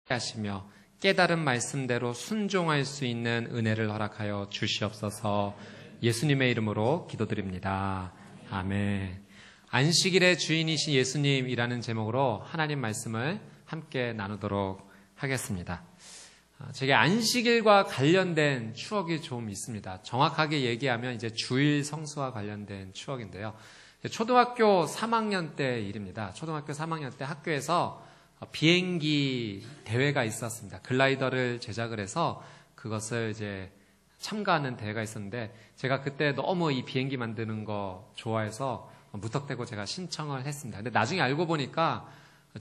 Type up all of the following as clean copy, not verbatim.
하시며 깨달은 말씀대로 순종할 수 있는 은혜를 허락하여 주시옵소서. 예수님의 이름으로 기도드립니다. 아멘. 안식일의 주인이신 예수님이라는 제목으로 하나님 말씀을 함께 나누도록 하겠습니다. 제게 안식일과 관련된 추억이 좀 있습니다. 정확하게 얘기하면 이제 주일 성수와 관련된 추억인데요. 초등학교 3학년 때 일입니다. 초등학교 3학년 때 학교에서 비행기 대회가 있었습니다. 글라이더를 제작을 해서 그것을 이제 참가하는 대회가 있었는데 제가 그때 너무 이 비행기 만드는 거 좋아해서 무턱대고 제가 신청을 했습니다. 근데 나중에 알고 보니까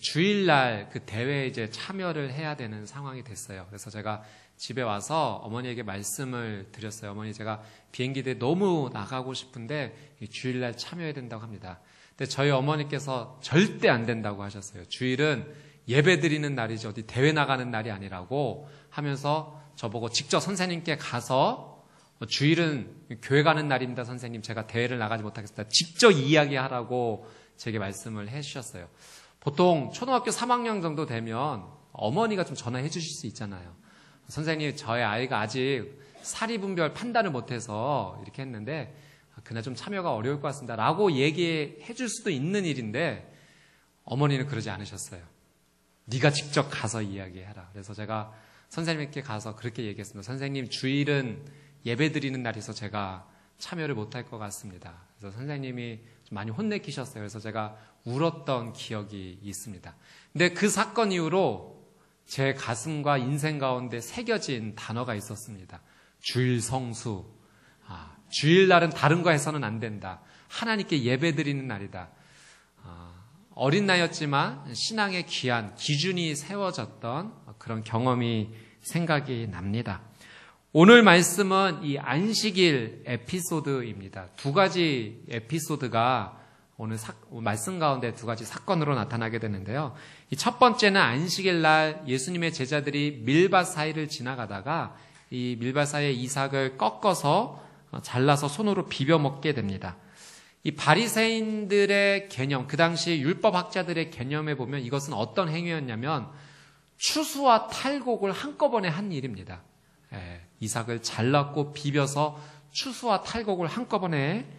주일날 그 대회에 이제 참여를 해야 되는 상황이 됐어요. 그래서 제가 집에 와서 어머니에게 말씀을 드렸어요. 어머니, 제가 비행기 대회 너무 나가고 싶은데 주일날 참여해야 된다고 합니다. 근데 저희 어머니께서 절대 안 된다고 하셨어요. 주일은 예배 드리는 날이지 어디 대회 나가는 날이 아니라고 하면서 저보고 직접 선생님께 가서 주일은 교회 가는 날입니다, 선생님. 제가 대회를 나가지 못하겠습니다. 직접 이야기하라고 제게 말씀을 해 주셨어요. 보통 초등학교 3학년 정도 되면 어머니가 좀 전화해 주실 수 있잖아요. 선생님, 저희 아이가 아직 사리분별 판단을 못해서 이렇게 했는데 그날 좀 참여가 어려울 것 같습니다 라고 얘기해 줄 수도 있는 일인데 어머니는 그러지 않으셨어요. 네가 직접 가서 이야기해라. 그래서 제가 선생님께 가서 그렇게 얘기했습니다. 선생님, 주일은 예배 드리는 날이서 제가 참여를 못할 것 같습니다. 그래서 선생님이 좀 많이 혼내키셨어요. 그래서 제가 울었던 기억이 있습니다. 근데 그 사건 이후로 제 가슴과 인생 가운데 새겨진 단어가 있었습니다. 주일 성수. 주일날은 다른 거 해서는 안 된다. 하나님께 예배 드리는 날이다. 어린 나이였지만 신앙의 귀한 기준이 세워졌던 그런 경험이 생각이 납니다. 오늘 말씀은 이 안식일 에피소드입니다. 두 가지 에피소드가 오늘 말씀 가운데 두 가지 사건으로 나타나게 되는데요. 이 첫 번째는 안식일 날 예수님의 제자들이 밀밭 사이를 지나가다가 이 밀밭 사이의 이삭을 꺾어서 잘라서 손으로 비벼 먹게 됩니다. 이 바리새인들의 개념, 그 당시 율법학자들의 개념에 보면 이것은 어떤 행위였냐면 추수와 탈곡을 한꺼번에 한 일입니다. 이삭을 잘랐고 비벼서 추수와 탈곡을 한꺼번에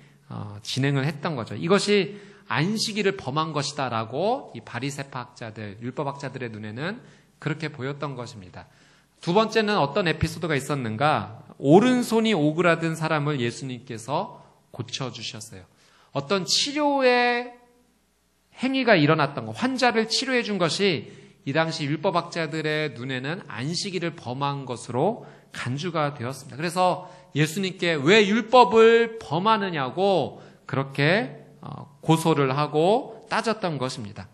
진행을 했던 거죠. 이것이 안식일을 범한 것이다라고 이 바리새파학자들, 율법학자들의 눈에는 그렇게 보였던 것입니다. 두 번째는 어떤 에피소드가 있었는가? 오른손이 오그라든 사람을 예수님께서 고쳐주셨어요. 어떤 치료의 행위가 일어났던 것, 환자를 치료해 준 것이 이 당시 율법학자들의 눈에는 안식일을 범한 것으로 간주가 되었습니다. 그래서 예수님께 왜 율법을 범하느냐고 그렇게 고소를 하고 따졌던 것입니다.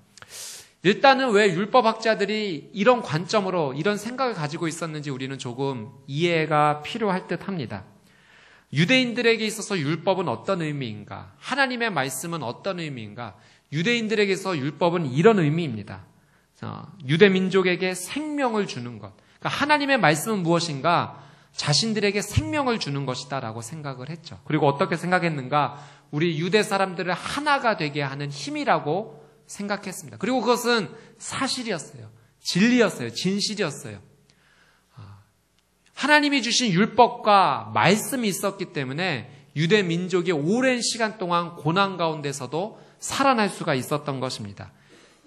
일단은 왜 율법학자들이 이런 관점으로 이런 생각을 가지고 있었는지 우리는 조금 이해가 필요할 듯합니다. 유대인들에게 있어서 율법은 어떤 의미인가? 하나님의 말씀은 어떤 의미인가? 유대인들에게서 율법은 이런 의미입니다. 유대 민족에게 생명을 주는 것. 그러니까 하나님의 말씀은 무엇인가? 자신들에게 생명을 주는 것이다라고 생각을 했죠. 그리고 어떻게 생각했는가? 우리 유대 사람들을 하나가 되게 하는 힘이라고 생각했습니다. 그리고 그것은 사실이었어요. 진리였어요. 진실이었어요. 하나님이 주신 율법과 말씀이 있었기 때문에 유대 민족이 오랜 시간 동안 고난 가운데서도 살아날 수가 있었던 것입니다.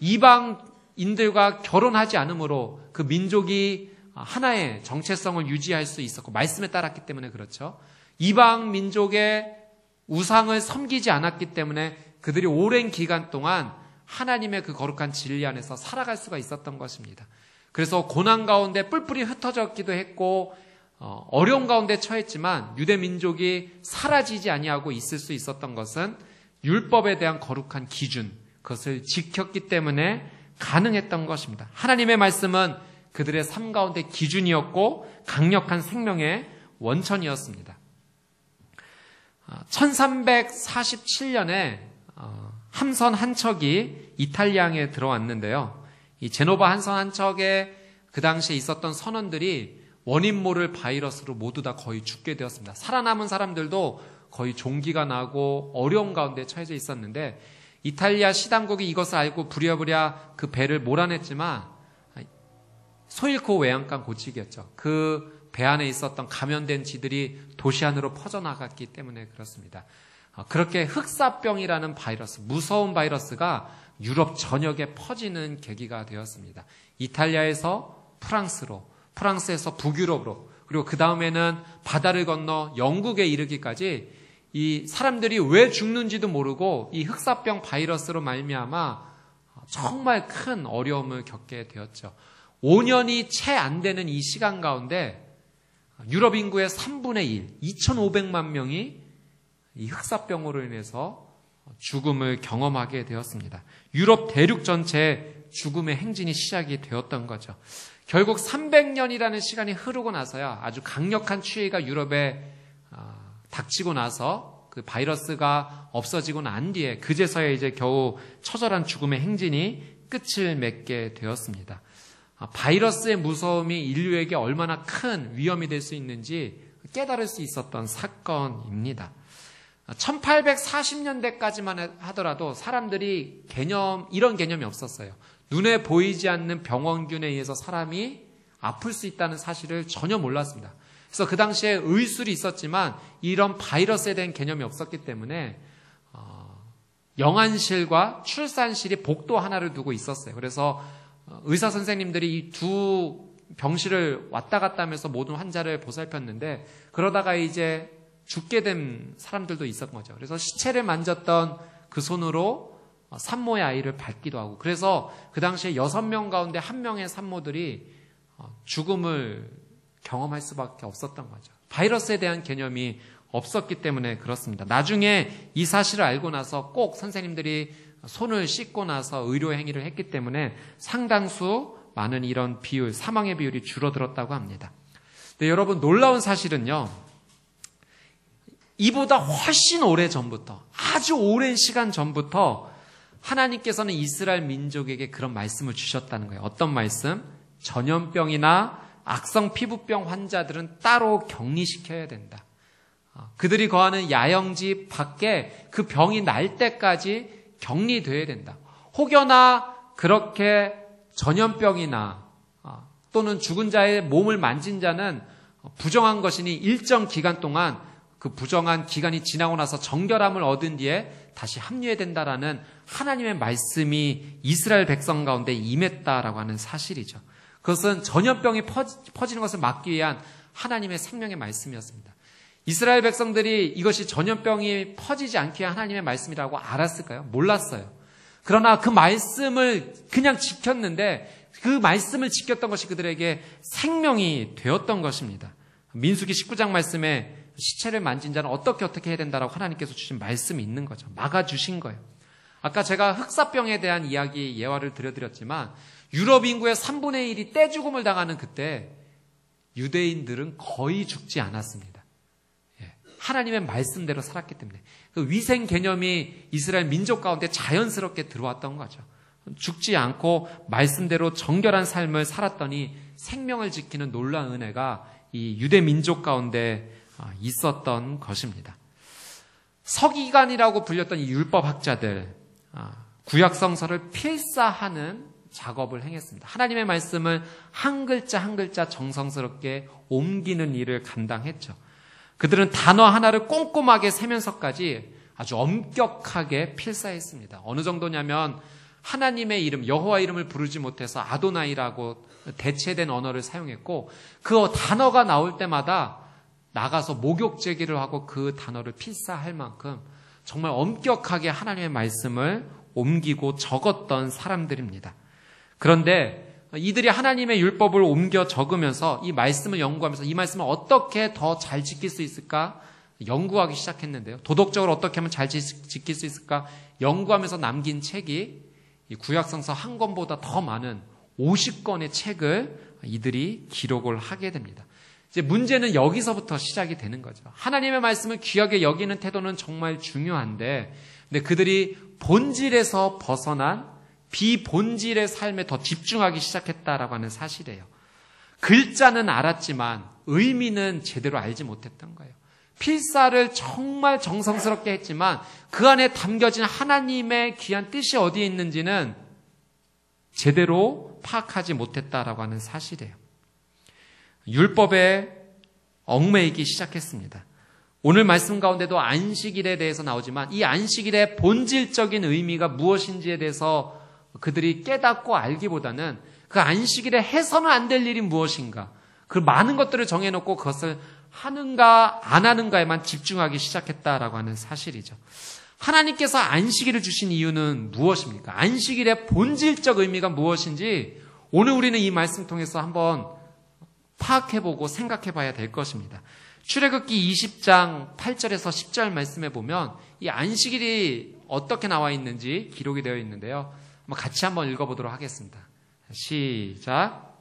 이방인들과 결혼하지 않으므로 그 민족이 하나의 정체성을 유지할 수 있었고 말씀에 따랐기 때문에 그렇죠. 이방 민족의 우상을 섬기지 않았기 때문에 그들이 오랜 기간 동안 하나님의 그 거룩한 진리 안에서 살아갈 수가 있었던 것입니다. 그래서 고난 가운데 뿔뿔이 흩어졌기도 했고 어려운 가운데 처했지만 유대 민족이 사라지지 아니하고 있을 수 있었던 것은 율법에 대한 거룩한 기준, 그것을 지켰기 때문에 가능했던 것입니다. 하나님의 말씀은 그들의 삶 가운데 기준이었고 강력한 생명의 원천이었습니다. 1347년에 함선 한 척이 이탈리아에 들어왔는데요. 이 제노바 함선 한 척에 그 당시에 있었던 선원들이 원인 모를 바이러스로 모두 다 거의 죽게 되었습니다. 살아남은 사람들도 거의 종기가 나고 어려움 가운데 처해져 있었는데 이탈리아 시당국이 이것을 알고 부랴부랴 그 배를 몰아냈지만 소 잃고 외양간 고치기였죠. 그 배 안에 있었던 감염된 쥐들이 도시 안으로 퍼져나갔기 때문에 그렇습니다. 그렇게 흑사병이라는 바이러스, 무서운 바이러스가 유럽 전역에 퍼지는 계기가 되었습니다. 이탈리아에서 프랑스로, 프랑스에서 북유럽으로, 그리고 그 다음에는 바다를 건너 영국에 이르기까지 이 사람들이 왜 죽는지도 모르고 이 흑사병 바이러스로 말미암아 정말 큰 어려움을 겪게 되었죠. 5년이 채 안 되는 이 시간 가운데 유럽 인구의 3분의 1, 2,500만 명이 이 흑사병으로 인해서 죽음을 경험하게 되었습니다. 유럽 대륙 전체에 죽음의 행진이 시작이 되었던 거죠. 결국 300년이라는 시간이 흐르고 나서야 아주 강력한 추위가 유럽에 닥치고 나서 그 바이러스가 없어지고 난 뒤에 그제서야 이제 겨우 처절한 죽음의 행진이 끝을 맺게 되었습니다. 바이러스의 무서움이 인류에게 얼마나 큰 위험이 될 수 있는지 깨달을 수 있었던 사건입니다. 1840년대까지만 하더라도 사람들이 이런 개념이 없었어요. 눈에 보이지 않는 병원균에 의해서 사람이 아플 수 있다는 사실을 전혀 몰랐습니다. 그래서 그 당시에 의술이 있었지만 이런 바이러스에 대한 개념이 없었기 때문에 영안실과 출산실이 복도 하나를 두고 있었어요. 그래서 의사 선생님들이 이 두 병실을 왔다 갔다 하면서 모든 환자를 보살폈는데 그러다가 이제 죽게 된 사람들도 있었던 거죠. 그래서 시체를 만졌던 그 손으로 산모의 아이를 밟기도 하고, 그래서 그 당시에 6명 가운데 1명의 산모들이 죽음을 경험할 수밖에 없었던 거죠. 바이러스에 대한 개념이 없었기 때문에 그렇습니다. 나중에 이 사실을 알고 나서 꼭 선생님들이 손을 씻고 나서 의료 행위를 했기 때문에 상당수 많은 이런 비율, 사망의 비율이 줄어들었다고 합니다. 근데 여러분, 놀라운 사실은요, 이보다 훨씬 오래 전부터, 아주 오랜 시간 전부터 하나님께서는 이스라엘 민족에게 그런 말씀을 주셨다는 거예요. 어떤 말씀? 전염병이나 악성 피부병 환자들은 따로 격리시켜야 된다. 그들이 거하는 야영지 밖에 그 병이 날 때까지 격리돼야 된다. 혹여나 그렇게 전염병이나 또는 죽은 자의 몸을 만진 자는 부정한 것이니 일정 기간 동안 그 부정한 기간이 지나고 나서 정결함을 얻은 뒤에 다시 합류해야 된다라는 하나님의 말씀이 이스라엘 백성 가운데 임했다라고 하는 사실이죠. 그것은 전염병이 퍼지는 것을 막기 위한 하나님의 생명의 말씀이었습니다. 이스라엘 백성들이 이것이 전염병이 퍼지지 않기 위한 하나님의 말씀이라고 알았을까요? 몰랐어요. 그러나 그 말씀을 그냥 지켰는데 그 말씀을 지켰던 것이 그들에게 생명이 되었던 것입니다. 민수기 19장 말씀에 시체를 만진 자는 어떻게 해야 된다라고 하나님께서 주신 말씀이 있는 거죠. 막아주신 거예요. 아까 제가 흑사병에 대한 이야기 예화를 들려드렸지만 유럽 인구의 3분의 1이 떼죽음을 당하는 그때 유대인들은 거의 죽지 않았습니다. 하나님의 말씀대로 살았기 때문에 그 위생 개념이 이스라엘 민족 가운데 자연스럽게 들어왔던 거죠. 죽지 않고 말씀대로 정결한 삶을 살았더니 생명을 지키는 놀라운 은혜가 이 유대 민족 가운데 있었던 것입니다. 서기관이라고 불렸던 이 율법학자들, 구약 성서를 필사하는 작업을 행했습니다. 하나님의 말씀을 한 글자 한 글자 정성스럽게 옮기는 일을 감당했죠. 그들은 단어 하나를 꼼꼼하게 세면서까지 아주 엄격하게 필사했습니다. 어느 정도냐면 하나님의 이름, 여호와 이름을 부르지 못해서 아도나이라고 대체된 언어를 사용했고 그 단어가 나올 때마다 나가서 목욕 제기를 하고 그 단어를 필사할 만큼 정말 엄격하게 하나님의 말씀을 옮기고 적었던 사람들입니다. 그런데 이들이 하나님의 율법을 옮겨 적으면서 이 말씀을 연구하면서 이 말씀을 어떻게 더 잘 지킬 수 있을까 연구하기 시작했는데요. 도덕적으로 어떻게 하면 잘 지킬 수 있을까 연구하면서 남긴 책이 이 구약성서 한 권보다 더 많은 50권의 책을 이들이 기록을 하게 됩니다. 이제 문제는 여기서부터 시작이 되는 거죠. 하나님의 말씀을 귀하게 여기는 태도는 정말 중요한데 근데 그들이 본질에서 벗어난 비본질의 삶에 더 집중하기 시작했다라고 하는 사실이에요. 글자는 알았지만 의미는 제대로 알지 못했던 거예요. 필사를 정말 정성스럽게 했지만 그 안에 담겨진 하나님의 귀한 뜻이 어디에 있는지는 제대로 제대로 파악하지 못했다라고 하는 사실이에요. 율법에 얽매이기 시작했습니다. 오늘 말씀 가운데도 안식일에 대해서 나오지만 이 안식일의 본질적인 의미가 무엇인지에 대해서 그들이 깨닫고 알기보다는 그 안식일에 해서는 안 될 일이 무엇인가, 그 많은 것들을 정해놓고 그것을 하는가 안 하는가에만 집중하기 시작했다라고 하는 사실이죠. 하나님께서 안식일을 주신 이유는 무엇입니까? 안식일의 본질적 의미가 무엇인지 오늘 우리는 이 말씀 통해서 한번 파악해보고 생각해봐야 될 것입니다. 출애굽기 20장 8절에서 10절 말씀에 보면 이 안식일이 어떻게 나와 있는지 기록이 되어 있는데요. 같이 한번 읽어보도록 하겠습니다. 시작.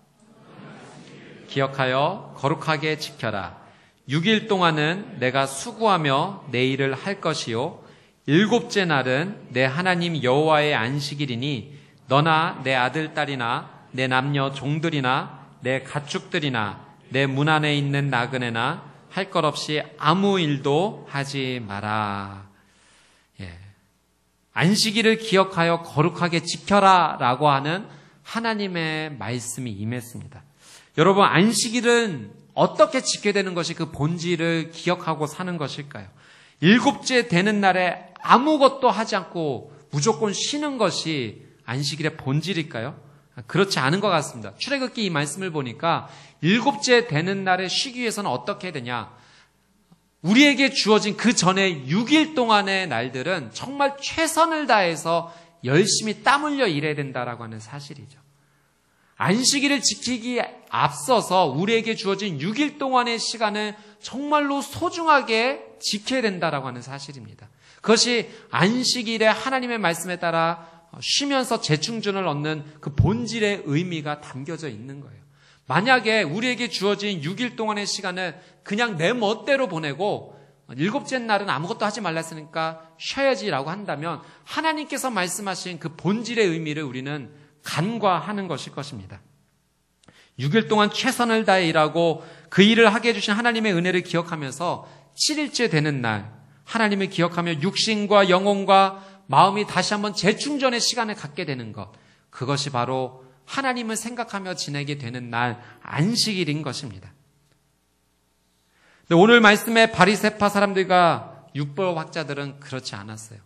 기억하여 거룩하게 지켜라. 6일 동안은 내가 수고하며 내 일을 할 것이요, 일곱째 날은 내 하나님 여호와의 안식일이니 너나 내 아들 딸이나 내 남녀 종들이나 내 가축들이나 내 문 안에 있는 나그네나 할 것 없이 아무 일도 하지 마라. 안식일을 기억하여 거룩하게 지켜라 라고 하는 하나님의 말씀이 임했습니다. 여러분, 안식일은 어떻게 지켜야 되는 것이 그 본질을 기억하고 사는 것일까요? 일곱째 되는 날에 아무것도 하지 않고 무조건 쉬는 것이 안식일의 본질일까요? 그렇지 않은 것 같습니다. 출애굽기 이 말씀을 보니까 일곱째 되는 날에 쉬기 위해서는 어떻게 해야 되냐? 우리에게 주어진 그 전에 6일 동안의 날들은 정말 최선을 다해서 열심히 땀 흘려 일해야 된다라고 하는 사실이죠. 안식일을 지키기에 앞서서 우리에게 주어진 6일 동안의 시간을 정말로 소중하게 지켜야 된다라고 하는 사실입니다. 그것이 안식일에 하나님의 말씀에 따라 쉬면서 재충전을 얻는 그 본질의 의미가 담겨져 있는 거예요. 만약에 우리에게 주어진 6일 동안의 시간을 그냥 내 멋대로 보내고 일곱째 날은 아무것도 하지 말랐으니까 쉬어야지라고 한다면 하나님께서 말씀하신 그 본질의 의미를 우리는 간과하는 것일 것입니다. 6일 동안 최선을 다해 일하고 그 일을 하게 해주신 하나님의 은혜를 기억하면서 7일째 되는 날 하나님을 기억하며 육신과 영혼과 마음이 다시 한번 재충전의 시간을 갖게 되는 것, 그것이 바로 하나님을 생각하며 지내게 되는 날 안식일인 것입니다. 근데 오늘 말씀의 바리새파 사람들과 율법학자들은 그렇지 않았어요.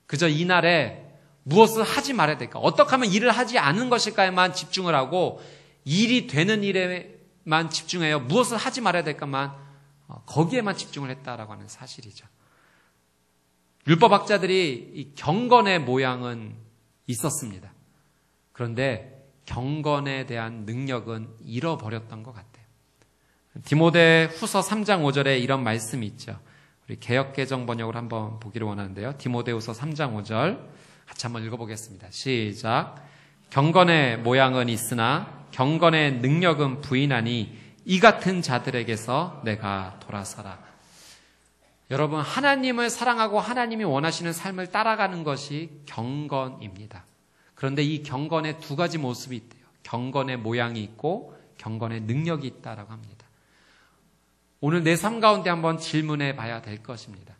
그저 이 날에 무엇을 하지 말아야 될까? 어떻게 하면 일을 하지 않는 것일까에만 집중을 하고 일이 되는 일에만 집중해요. 무엇을 하지 말아야 될까만 거기에만 집중을 했다라고 하는 사실이죠. 율법학자들이 이 경건의 모양은 있었습니다. 그런데 경건에 대한 능력은 잃어버렸던 것 같아요. 디모데 후서 3장 5절에 이런 말씀이 있죠. 우리 개역개정 번역을 한번 보기를 원하는데요. 디모데 후서 3장 5절 같이 한번 읽어보겠습니다. 시작. 경건의 모양은 있으나 경건의 능력은 부인하니 이 같은 자들에게서 내가 돌아서라. 여러분, 하나님을 사랑하고 하나님이 원하시는 삶을 따라가는 것이 경건입니다. 그런데 이 경건에 두 가지 모습이 있대요. 경건의 모양이 있고 경건의 능력이 있다라고 합니다. 오늘 내 삶 가운데 한번 질문해 봐야 될 것입니다.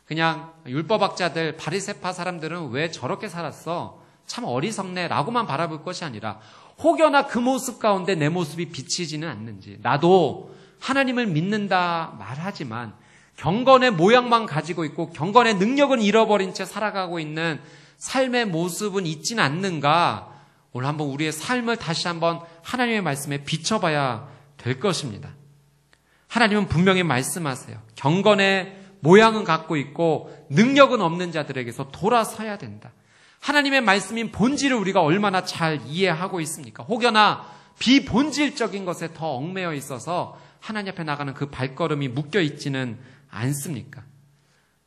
그냥 율법학자들, 바리새파 사람들은 왜 저렇게 살았어? 참 어리석네 라고만 바라볼 것이 아니라 혹여나 그 모습 가운데 내 모습이 비치지는 않는지, 나도 하나님을 믿는다 말하지만 경건의 모양만 가지고 있고 경건의 능력은 잃어버린 채 살아가고 있는 삶의 모습은 있지는 않는가? 오늘 한번 우리의 삶을 다시 한번 하나님의 말씀에 비춰봐야 될 것입니다. 하나님은 분명히 말씀하세요. 경건의 모양은 갖고 있고 능력은 없는 자들에게서 돌아서야 된다. 하나님의 말씀인 본질을 우리가 얼마나 잘 이해하고 있습니까? 혹여나 비본질적인 것에 더 얽매여 있어서 하나님 앞에 나가는 그 발걸음이 묶여 있지는 않습니까?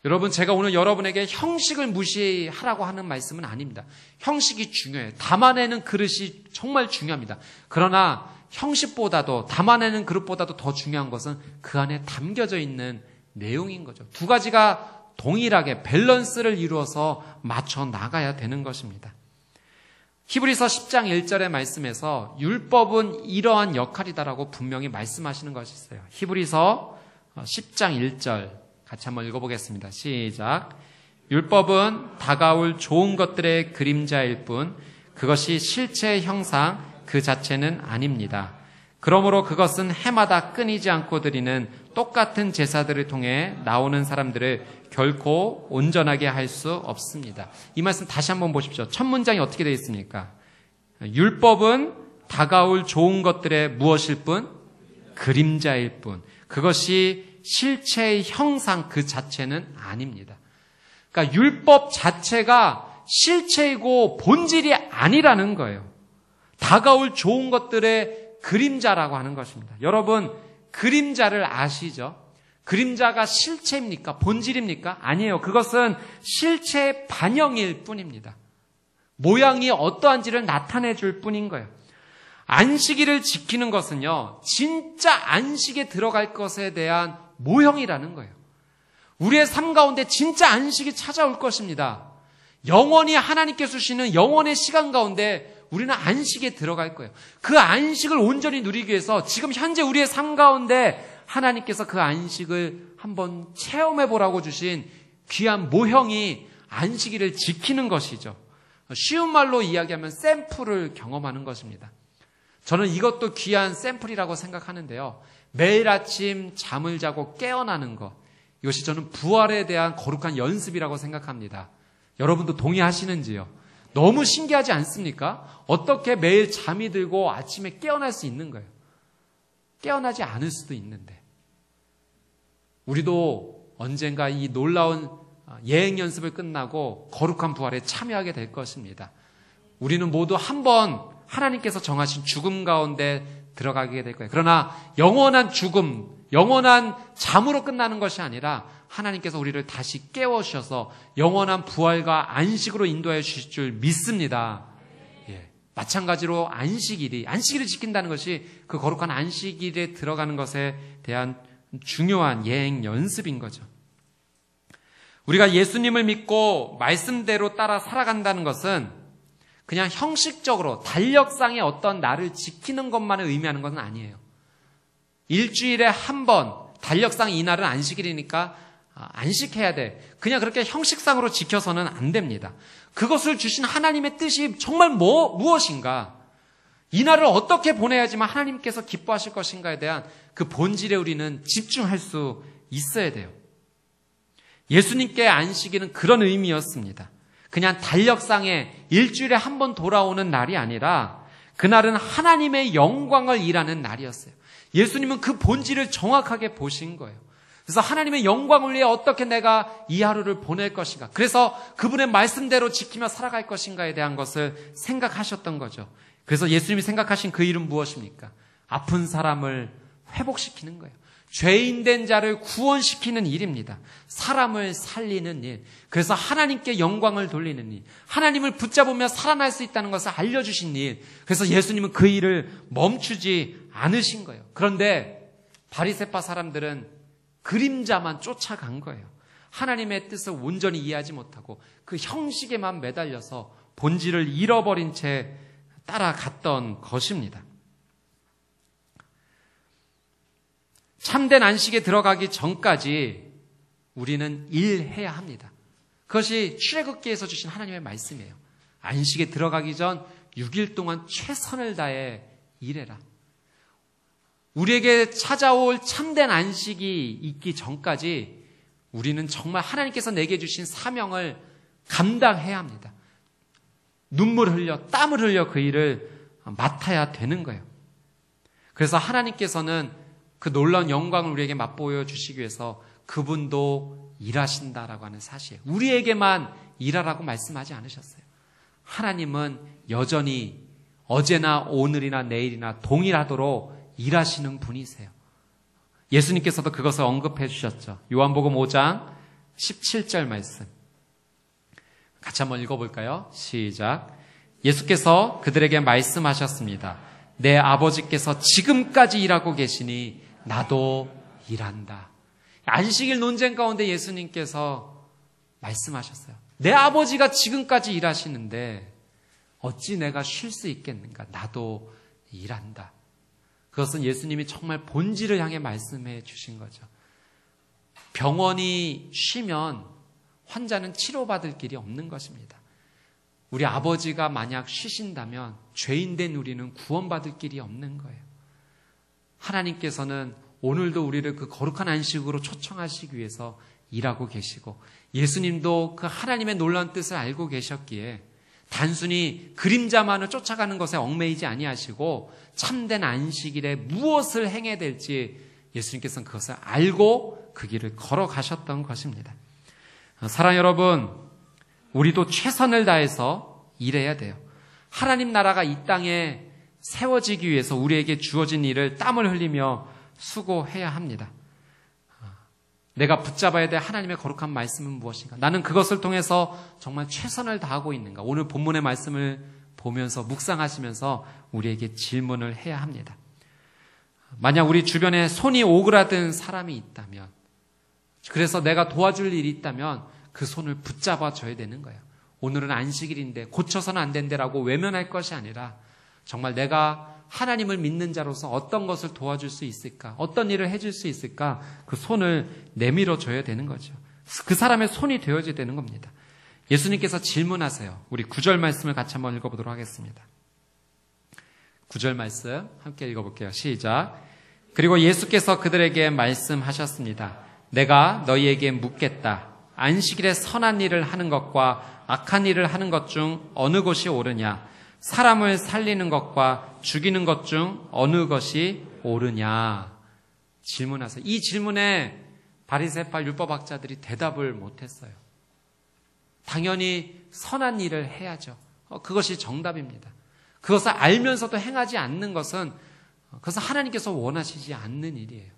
여러분, 제가 오늘 여러분에게 형식을 무시하라고 하는 말씀은 아닙니다. 형식이 중요해요. 담아내는 그릇이 정말 중요합니다. 그러나 형식보다도, 담아내는 그릇보다도 더 중요한 것은 그 안에 담겨져 있는 내용인 거죠. 두 가지가 동일하게 밸런스를 이루어서 맞춰 나가야 되는 것입니다. 히브리서 10장 1절의 말씀에서 율법은 이러한 역할이다라고 분명히 말씀하시는 것이 있어요. 히브리서 10장 1절 같이 한번 읽어보겠습니다. 시작. 율법은 다가올 좋은 것들의 그림자일 뿐 그것이 실체의 형상 그 자체는 아닙니다. 그러므로 그것은 해마다 끊이지 않고 드리는 똑같은 제사들을 통해 나오는 사람들을 결코 온전하게 할 수 없습니다. 이 말씀 다시 한번 보십시오. 첫 문장이 어떻게 되어 있습니까? 율법은 다가올 좋은 것들의 무엇일 뿐? 그림자일 뿐. 그것이 실체의 형상 그 자체는 아닙니다. 그러니까 율법 자체가 실체이고 본질이 아니라는 거예요. 다가올 좋은 것들의 그림자라고 하는 것입니다. 여러분, 그림자를 아시죠? 그림자가 실체입니까? 본질입니까? 아니에요. 그것은 실체의 반영일 뿐입니다. 모양이 어떠한지를 나타내 줄 뿐인 거예요. 안식일을 지키는 것은요, 진짜 안식에 들어갈 것에 대한 모형이라는 거예요. 우리의 삶 가운데 진짜 안식이 찾아올 것입니다. 영원히 하나님께서 주시는 영원의 시간 가운데 우리는 안식에 들어갈 거예요. 그 안식을 온전히 누리기 위해서 지금 현재 우리의 삶 가운데 하나님께서 그 안식을 한번 체험해 보라고 주신 귀한 모형이 안식일을 지키는 것이죠. 쉬운 말로 이야기하면 샘플을 경험하는 것입니다. 저는 이것도 귀한 샘플이라고 생각하는데요. 매일 아침 잠을 자고 깨어나는 것, 이것이 저는 부활에 대한 거룩한 연습이라고 생각합니다. 여러분도 동의하시는지요? 너무 신기하지 않습니까? 어떻게 매일 잠이 들고 아침에 깨어날 수 있는 거예요? 깨어나지 않을 수도 있는데. 우리도 언젠가 이 놀라운 예행 연습을 끝나고 거룩한 부활에 참여하게 될 것입니다. 우리는 모두 한번 하나님께서 정하신 죽음 가운데 들어가게 될 거예요. 그러나 영원한 죽음, 영원한 잠으로 끝나는 것이 아니라 하나님께서 우리를 다시 깨워주셔서 영원한 부활과 안식으로 인도해 주실 줄 믿습니다. 예. 마찬가지로 안식일을 지킨다는 것이 그 거룩한 안식일에 들어가는 것에 대한 중요한 예행 연습인 거죠. 우리가 예수님을 믿고 말씀대로 따라 살아간다는 것은 그냥 형식적으로 달력상의 어떤 날을 지키는 것만을 의미하는 것은 아니에요. 일주일에 한 번 달력상 이 날은 안식일이니까 안식해야 돼. 그냥 그렇게 형식상으로 지켜서는 안 됩니다. 그것을 주신 하나님의 뜻이 정말 무엇인가? 이 날을 어떻게 보내야지만 하나님께서 기뻐하실 것인가에 대한 그 본질에 우리는 집중할 수 있어야 돼요. 예수님께 안식일은 그런 의미였습니다. 그냥 달력상에 일주일에 한 번 돌아오는 날이 아니라 그날은 하나님의 영광을 일하는 날이었어요. 예수님은 그 본질을 정확하게 보신 거예요. 그래서 하나님의 영광을 위해 어떻게 내가 이 하루를 보낼 것인가. 그래서 그분의 말씀대로 지키며 살아갈 것인가에 대한 것을 생각하셨던 거죠. 그래서 예수님이 생각하신 그 일은 무엇입니까? 아픈 사람을 회복시키는 거예요. 죄인 된 자를 구원시키는 일입니다. 사람을 살리는 일. 그래서 하나님께 영광을 돌리는 일. 하나님을 붙잡으며 살아날 수 있다는 것을 알려주신 일. 그래서 예수님은 그 일을 멈추지 않으신 거예요. 그런데 바리새파 사람들은 그림자만 쫓아간 거예요. 하나님의 뜻을 온전히 이해하지 못하고 그 형식에만 매달려서 본질을 잃어버린 채 따라갔던 것입니다. 참된 안식에 들어가기 전까지 우리는 일해야 합니다. 그것이 출애굽기에서 주신 하나님의 말씀이에요. 안식에 들어가기 전 6일 동안 최선을 다해 일해라. 우리에게 찾아올 참된 안식이 있기 전까지 우리는 정말 하나님께서 내게 주신 사명을 감당해야 합니다. 눈물 흘려 땀을 흘려 그 일을 맡아야 되는 거예요. 그래서 하나님께서는 그 놀라운 영광을 우리에게 맛보여 주시기 위해서 그분도 일하신다라고 하는 사실. 우리에게만 일하라고 말씀하지 않으셨어요. 하나님은 여전히 어제나 오늘이나 내일이나 동일하도록 일하시는 분이세요. 예수님께서도 그것을 언급해 주셨죠. 요한복음 5장 17절 말씀. 같이 한번 읽어볼까요? 시작. 예수께서 그들에게 말씀하셨습니다. 내 아버지께서 지금까지 일하고 계시니 나도 일한다. 안식일 논쟁 가운데 예수님께서 말씀하셨어요. 내 아버지가 지금까지 일하시는데 어찌 내가 쉴 수 있겠는가? 나도 일한다. 그것은 예수님이 정말 본질을 향해 말씀해 주신 거죠. 병원이 쉬면 환자는 치료받을 길이 없는 것입니다. 우리 아버지가 만약 쉬신다면 죄인된 우리는 구원받을 길이 없는 거예요. 하나님께서는 오늘도 우리를 그 거룩한 안식으로 초청하시기 위해서 일하고 계시고, 예수님도 그 하나님의 놀라운 뜻을 알고 계셨기에 단순히 그림자만을 쫓아가는 것에 얽매이지 아니하시고 참된 안식일에 무엇을 행해야 될지 예수님께서는 그것을 알고 그 길을 걸어가셨던 것입니다. 사랑 여러분, 우리도 최선을 다해서 일해야 돼요. 하나님 나라가 이 땅에 세워지기 위해서 우리에게 주어진 일을 땀을 흘리며 수고해야 합니다. 내가 붙잡아야 될 하나님의 거룩한 말씀은 무엇인가? 나는 그것을 통해서 정말 최선을 다하고 있는가? 오늘 본문의 말씀을 보면서 묵상하시면서 우리에게 질문을 해야 합니다. 만약 우리 주변에 손이 오그라든 사람이 있다면, 그래서 내가 도와줄 일이 있다면 그 손을 붙잡아 줘야 되는 거예요. 오늘은 안식일인데 고쳐서는 안 된다라고 외면할 것이 아니라 정말 내가 하나님을 믿는 자로서 어떤 것을 도와줄 수 있을까? 어떤 일을 해줄 수 있을까? 그 손을 내밀어 줘야 되는 거죠. 그 사람의 손이 되어줘야 되는 겁니다. 예수님께서 질문하세요. 우리 9절 말씀을 같이 한번 읽어보도록 하겠습니다. 9절 말씀 함께 읽어볼게요. 시작. 그리고 예수께서 그들에게 말씀하셨습니다. 내가 너희에게 묻겠다. 안식일에 선한 일을 하는 것과 악한 일을 하는 것 중 어느 것이 옳으냐? 사람을 살리는 것과 죽이는 것 중 어느 것이 옳으냐? 질문하세요. 이 질문에 바리새파 율법학자들이 대답을 못했어요. 당연히 선한 일을 해야죠. 그것이 정답입니다. 그것을 알면서도 행하지 않는 것은 그것은 하나님께서 원하시지 않는 일이에요.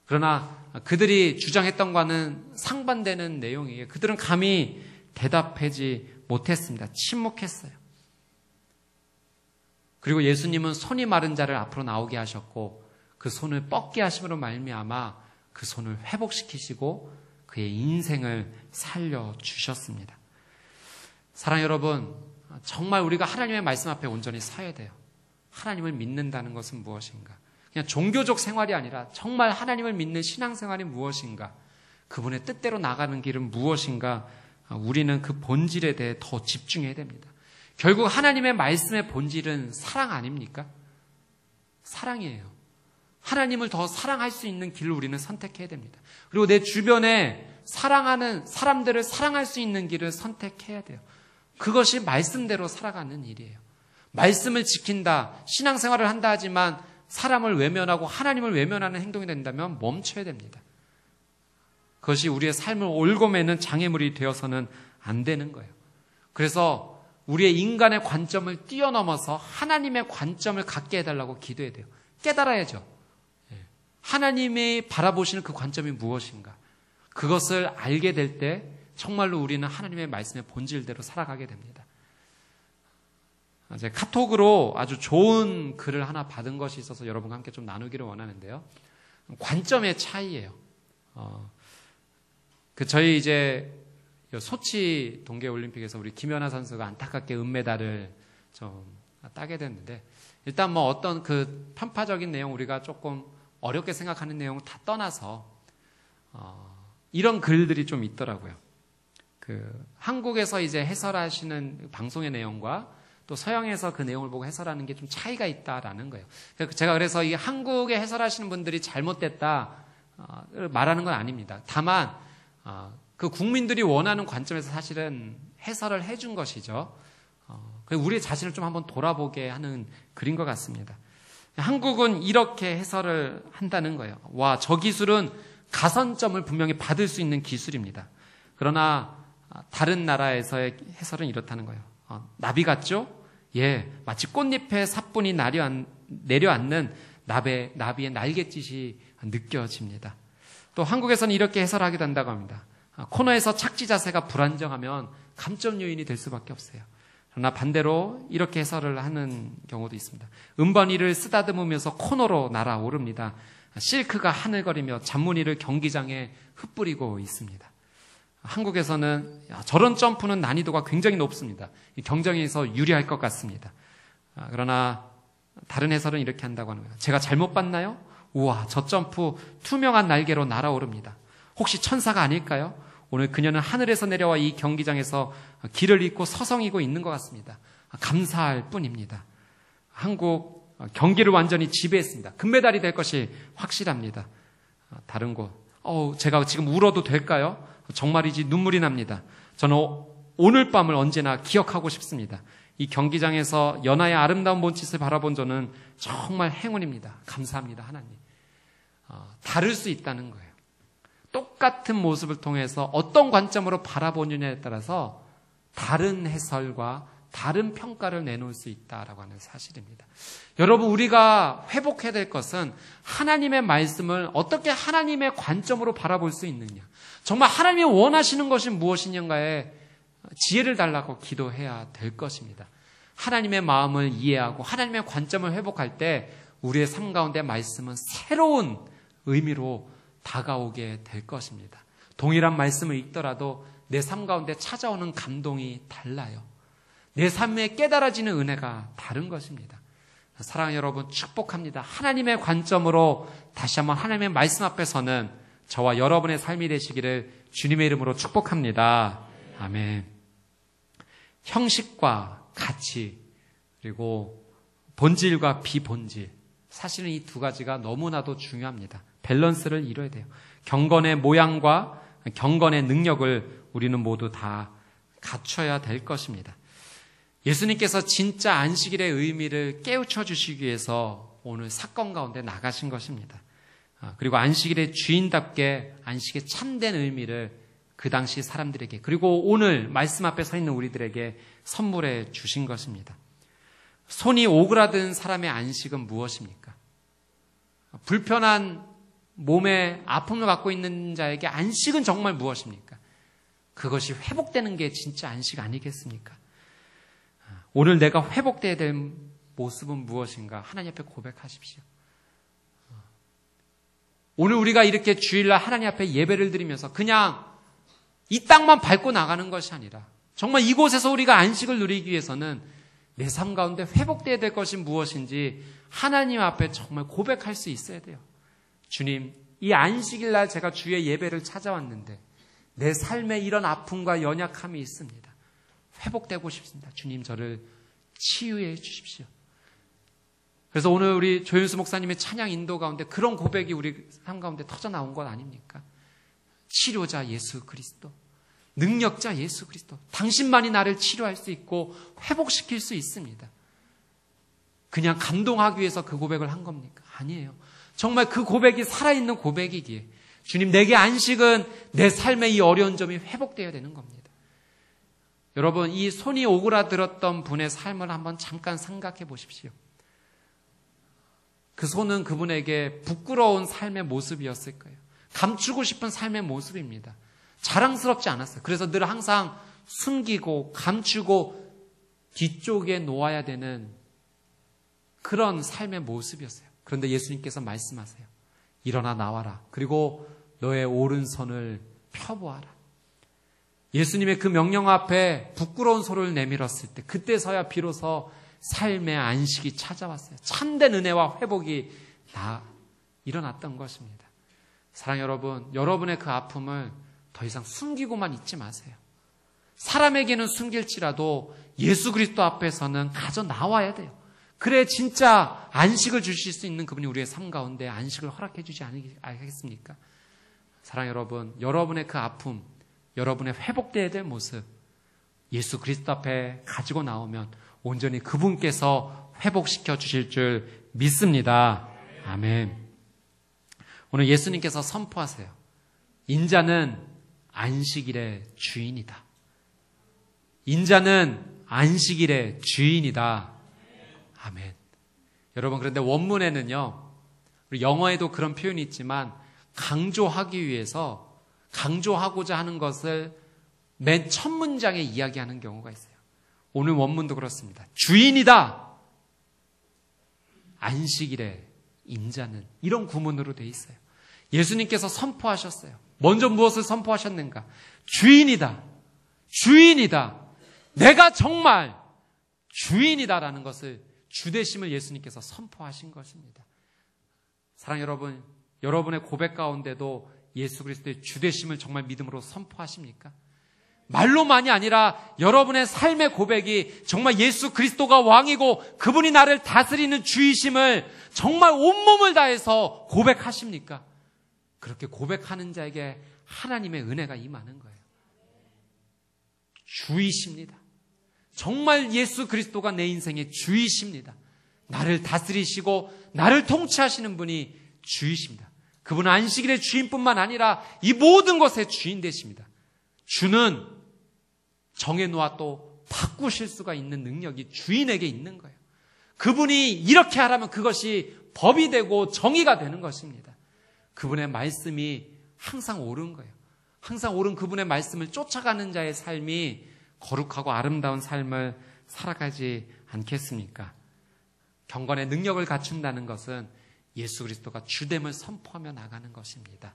그러나 그들이 주장했던 것과는 상반되는 내용이에요. 그들은 감히 대답하지 못했습니다. 침묵했어요. 그리고 예수님은 손이 마른 자를 앞으로 나오게 하셨고 그 손을 뻗게 하심으로 말미암아 그 손을 회복시키시고 그의 인생을 살려주셨습니다. 사랑 여러분, 정말 우리가 하나님의 말씀 앞에 온전히 서야 돼요. 하나님을 믿는다는 것은 무엇인가? 그냥 종교적 생활이 아니라 정말 하나님을 믿는 신앙생활이 무엇인가? 그분의 뜻대로 나가는 길은 무엇인가? 우리는 그 본질에 대해 더 집중해야 됩니다. 결국 하나님의 말씀의 본질은 사랑 아닙니까? 사랑이에요. 하나님을 더 사랑할 수 있는 길을 우리는 선택해야 됩니다. 그리고 내 주변에 사랑하는 사람들을 사랑할 수 있는 길을 선택해야 돼요. 그것이 말씀대로 살아가는 일이에요. 말씀을 지킨다, 신앙생활을 한다 하지만 사람을 외면하고 하나님을 외면하는 행동이 된다면 멈춰야 됩니다. 그것이 우리의 삶을 올고매는 장애물이 되어서는 안 되는 거예요. 그래서 우리의 인간의 관점을 뛰어넘어서 하나님의 관점을 갖게 해달라고 기도해야 돼요. 깨달아야죠. 하나님이 바라보시는 그 관점이 무엇인가? 그것을 알게 될 때 정말로 우리는 하나님의 말씀의 본질대로 살아가게 됩니다. 제가 카톡으로 아주 좋은 글을 하나 받은 것이 있어서 여러분과 함께 좀 나누기를 원하는데요. 관점의 차이예요. 저희 이제 소치 동계올림픽에서 우리 김연아 선수가 안타깝게 은메달을 좀 따게 됐는데, 일단 뭐 어떤 그 편파적인 내용, 우리가 조금 어렵게 생각하는 내용을 다 떠나서 이런 글들이 좀 있더라고요. 한국에서 이제 해설하시는 방송의 내용과 또 서양에서 그 내용을 보고 해설하는 게 좀 차이가 있다라는 거예요. 제가 그래서 이 한국에 해설하시는 분들이 잘못됐다 말하는 건 아닙니다. 다만 그 국민들이 원하는 관점에서 사실은 해설을 해준 것이죠. 우리 자신을 좀 한번 돌아보게 하는 글인 것 같습니다. 한국은 이렇게 해설을 한다는 거예요. 와, 저 기술은 가산점을 분명히 받을 수 있는 기술입니다. 그러나 다른 나라에서의 해설은 이렇다는 거예요. 나비 같죠? 예, 마치 꽃잎에 사뿐이 내려앉는 나비의 날갯짓이 느껴집니다. 또 한국에서는 이렇게 해설하기도 한다고 합니다. 코너에서 착지 자세가 불안정하면 감점 요인이 될 수밖에 없어요. 그러나 반대로 이렇게 해설을 하는 경우도 있습니다. 은번이를 쓰다듬으면서 코너로 날아오릅니다. 실크가 하늘거리며 잔무늬를 경기장에 흩뿌리고 있습니다. 한국에서는 저런 점프는 난이도가 굉장히 높습니다. 경쟁에서 유리할 것 같습니다. 그러나 다른 해설은 이렇게 한다고 하는 거예요. 제가 잘못 봤나요? 우와, 저 점프 투명한 날개로 날아오릅니다. 혹시 천사가 아닐까요? 오늘 그녀는 하늘에서 내려와 이 경기장에서 길을 잇고 서성이고 있는 것 같습니다. 감사할 뿐입니다. 한국 경기를 완전히 지배했습니다. 금메달이 될 것이 확실합니다. 다른 곳, 제가 지금 울어도 될까요? 정말이지 눈물이 납니다. 저는 오늘 밤을 언제나 기억하고 싶습니다. 이 경기장에서 연하의 아름다운 몸짓을 바라본 저는 정말 행운입니다. 감사합니다, 하나님. 다를 수 있다는 거예요. 똑같은 모습을 통해서 어떤 관점으로 바라보느냐에 따라서 다른 해설과 다른 평가를 내놓을 수 있다라고 하는 사실입니다. 여러분, 우리가 회복해야 될 것은 하나님의 말씀을 어떻게 하나님의 관점으로 바라볼 수 있느냐, 정말 하나님이 원하시는 것이 무엇이냐에 지혜를 달라고 기도해야 될 것입니다. 하나님의 마음을 이해하고 하나님의 관점을 회복할 때 우리의 삶 가운데 말씀은 새로운 의미로 다가오게 될 것입니다. 동일한 말씀을 읽더라도 내 삶 가운데 찾아오는 감동이 달라요. 내 삶에 깨달아지는 은혜가 다른 것입니다. 사랑하는 여러분, 축복합니다. 하나님의 관점으로 다시 한번 하나님의 말씀 앞에 서는 저와 여러분의 삶이 되시기를 주님의 이름으로 축복합니다. 아멘. 형식과 가치, 그리고 본질과 비본질, 사실은 이 두 가지가 너무나도 중요합니다. 밸런스를 이뤄야 돼요. 경건의 모양과 경건의 능력을 우리는 모두 다 갖춰야 될 것입니다. 예수님께서 진짜 안식일의 의미를 깨우쳐 주시기 위해서 오늘 사건 가운데 나가신 것입니다. 그리고 안식일의 주인답게 안식의 참된 의미를 그 당시 사람들에게, 그리고 오늘 말씀 앞에 서 있는 우리들에게 선물해 주신 것입니다. 손이 오그라든 사람의 안식은 무엇입니까? 불편한 몸에 아픔을 갖고 있는 자에게 안식은 정말 무엇입니까? 그것이 회복되는 게 진짜 안식 아니겠습니까? 오늘 내가 회복되어야 될 모습은 무엇인가? 하나님 앞에 고백하십시오. 오늘 우리가 이렇게 주일날 하나님 앞에 예배를 드리면서 그냥 이 땅만 밟고 나가는 것이 아니라 정말 이곳에서 우리가 안식을 누리기 위해서는 내 삶 가운데 회복되어야 될 것이 무엇인지 하나님 앞에 정말 고백할 수 있어야 돼요. 주님, 이 안식일날 제가 주의 예배를 찾아왔는데 내 삶에 이런 아픔과 연약함이 있습니다. 회복되고 싶습니다. 주님, 저를 치유해 주십시오. 그래서 오늘 우리 조윤수 목사님의 찬양 인도 가운데 그런 고백이 우리 삶 가운데 터져 나온 것 아닙니까? 치료자 예수 그리스도, 능력자 예수 그리스도, 당신만이 나를 치료할 수 있고 회복시킬 수 있습니다. 그냥 감동하기 위해서 그 고백을 한 겁니까? 아니에요. 정말 그 고백이 살아있는 고백이기에 주님, 내게 안식은 내 삶의 이 어려운 점이 회복되어야 되는 겁니다. 여러분, 이 손이 오그라들었던 분의 삶을 한번 잠깐 생각해 보십시오. 그 손은 그분에게 부끄러운 삶의 모습이었을 거예요. 감추고 싶은 삶의 모습입니다. 자랑스럽지 않았어요. 그래서 늘 항상 숨기고 감추고 뒤쪽에 놓아야 되는 그런 삶의 모습이었어요. 그런데 예수님께서 말씀하세요. 일어나 나와라. 그리고 너의 오른손을 펴보아라. 예수님의 그 명령 앞에 부끄러운 손을 내밀었을 때 그때서야 비로소 삶의 안식이 찾아왔어요. 참된 은혜와 회복이 일어났던 것입니다. 사랑하는 여러분, 여러분의 그 아픔을 더 이상 숨기고만 있지 마세요. 사람에게는 숨길지라도 예수 그리스도 앞에서는 가져 나와야 돼요. 그래 진짜 안식을 주실 수 있는 그분이 우리의 삶 가운데 안식을 허락해 주지 않겠습니까? 사랑하는 여러분, 여러분의 그 아픔, 여러분의 회복되어야 될 모습 예수 그리스도 앞에 가지고 나오면 온전히 그분께서 회복시켜 주실 줄 믿습니다. 아멘. 오늘 예수님께서 선포하세요. 인자는 안식일의 주인이다. 인자는 안식일의 주인이다. 아멘. 여러분, 그런데 원문에는요, 우리 영어에도 그런 표현이 있지만 강조하기 위해서 강조하고자 하는 것을 맨 첫 문장에 이야기하는 경우가 있어요. 오늘 원문도 그렇습니다. 주인이다. 안식일의 인자는, 이런 구문으로 되어 있어요. 예수님께서 선포하셨어요. 먼저 무엇을 선포하셨는가? 주인이다. 주인이다. 내가 정말 주인이다라는 것을, 주되심을 예수님께서 선포하신 것입니다. 사랑하는 여러분, 여러분의 고백 가운데도 예수 그리스도의 주되심을 정말 믿음으로 선포하십니까? 말로만이 아니라 여러분의 삶의 고백이 정말 예수 그리스도가 왕이고 그분이 나를 다스리는 주이심을 정말 온몸을 다해서 고백하십니까? 그렇게 고백하는 자에게 하나님의 은혜가 임하는 거예요. 주이십니다. 정말 예수 그리스도가 내 인생의 주이십니다. 나를 다스리시고 나를 통치하시는 분이 주이십니다. 그분은 안식일의 주인뿐만 아니라 이 모든 것의 주인 되십니다. 주는 정해놓아 또 바꾸실 수가 있는 능력이 주인에게 있는 거예요. 그분이 이렇게 하라면 그것이 법이 되고 정의가 되는 것입니다. 그분의 말씀이 항상 옳은 거예요. 항상 옳은 그분의 말씀을 쫓아가는 자의 삶이 거룩하고 아름다운 삶을 살아가지 않겠습니까? 경건의 능력을 갖춘다는 것은 예수 그리스도가 주됨을 선포하며 나가는 것입니다.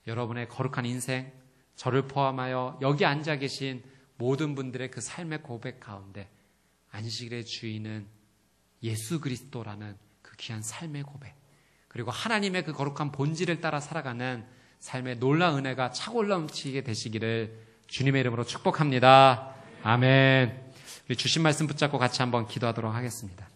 여러분의 거룩한 인생, 저를 포함하여 여기 앉아 계신 모든 분들의 그 삶의 고백 가운데 안식일의 주인은 예수 그리스도라는 그 귀한 삶의 고백, 그리고 하나님의 그 거룩한 본질을 따라 살아가는 삶의 놀라운 은혜가 차고 넘치게 되시기를 주님의 이름으로 축복합니다. 아멘. 우리 주신 말씀 붙잡고 같이 한번 기도하도록 하겠습니다.